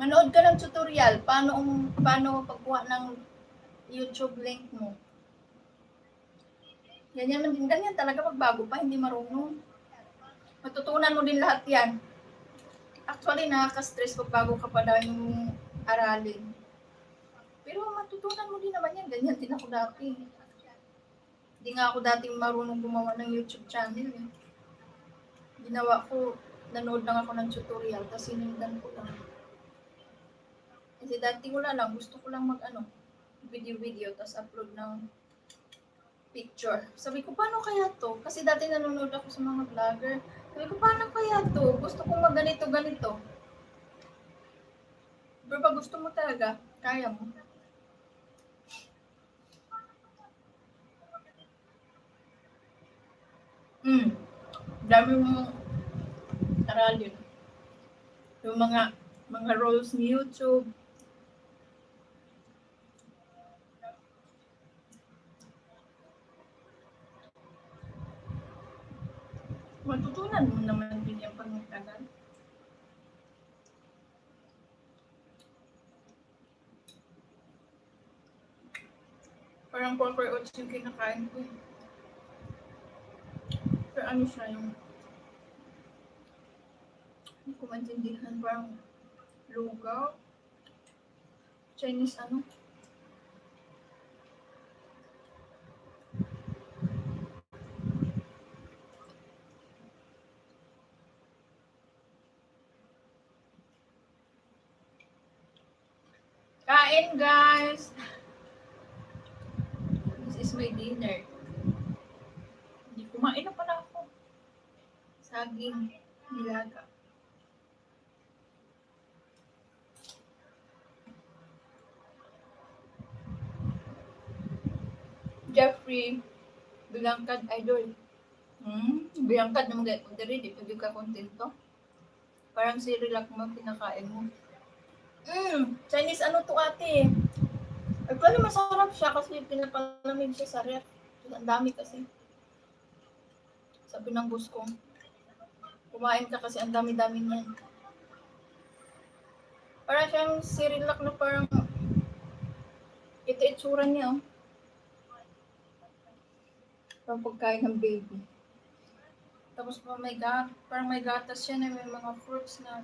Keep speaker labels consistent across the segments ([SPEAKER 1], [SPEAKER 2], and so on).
[SPEAKER 1] Manood ka ng tutorial. Paano pagkuha ng YouTube link mo. Ganyan talaga pag bago pa, hindi marunong. Matutunan mo din lahat yan. Actually, nakaka-stress pag bago ka pa daw yung aralin. Pero matutunan mo din naman yan. Ganyan din ako dati. Hindi nga ako dating marunong gumawa ng YouTube channel. Eh. Ginawa ko, nanood lang ako ng tutorial, tapos sinundan ko lang. Kasi dati wala lang, gusto ko lang video, tapos upload ng picture. Sabi ko, paano kaya to? Kasi dati nanonood ako sa mga vlogger. Sabi ko, paano kaya to? Gusto kong ganito. Pero pag gusto mo talaga, kaya mo. Dami mong aralin. Yung mga roles ni YouTube. Matutunan mo naman din yung pag-tagal. Parang pork oats yung kinakain ko. Pero ano siya yung hindi ko maintindihan, parang lugaw. Chinese ano? Kain guys! This is my dinner. Hindi kumain na pala ako. Saging, nilaga. Jeffrey, bilangkad idol. Bilangkad naman gaya ko diri, di pwede ka kontento. Parang si Relax mo, pinakain mo. Chinese ano to ate? Actually, masarap siya kasi pinapalamig siya sa ref. Ang dami kasi. Sabi ng boss ko, kumain ka kasi ang dami-dami niyan. Parang siyang si Relax na parang ito itsura niya. Oh. Parang pagkain ng baby. Tapos parang may gatas siya na may mga fruits na.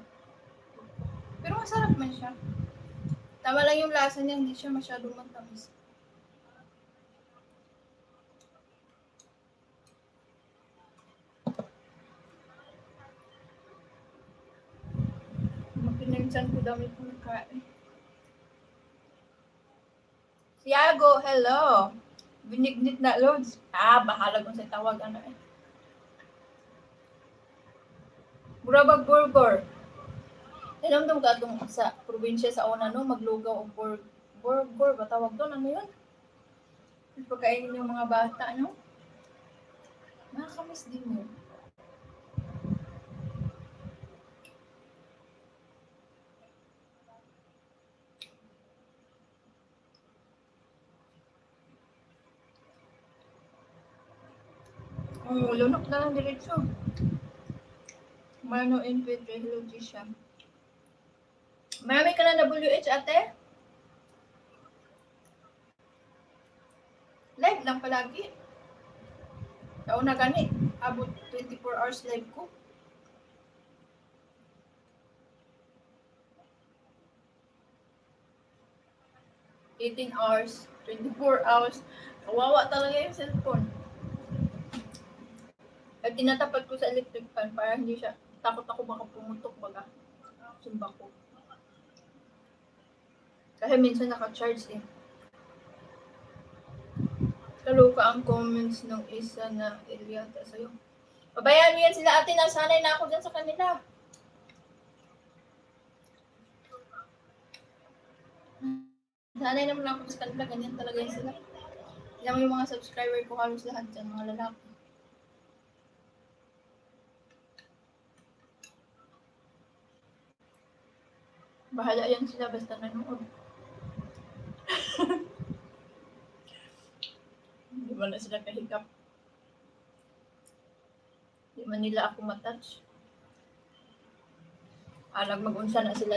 [SPEAKER 1] Pero masarap man siya. Tama lang yung lasa niya, hindi siya masyadong matamis. Pinansan ko dami kong nakain. Tiago, hello! Binignit na loads. Bahala kung sa tawag ano eh. Burabag burger. Tinamdam ka itong sa probinsya sa una no, maglugaw o burger ba tawag doon? Ano yun? Pagkainin yung mga bata, no? Nakakamiss din yun. Lunok na lang diretso. Mano in hello Gisha. Marami ka na WH ate? Live lang palagi. Kauna gani, abot 24 hours live ko. hours, 24 hours. Kawawa talaga yung cellphone. At tinatapat ko sa electric fan para hindi siya, takot ako baka pumutok baga. Sumba ko. Kasi minsan naka-charge eh. Kaloka ang comments ng isa na Eliata sa'yo. Pabayaan mo yan sila ate, nasanay na ako dyan sa kanila. Sanay naman ako sa kanila, ganyan talaga yan sila. Alam mo yung mga subscriber ko halos lahat dyan, mga lalaki. Bahala yan sila basta nanood. Hindi man na sila kahigap. Hindi man nila ako matouch. Alag mag-unsa na sila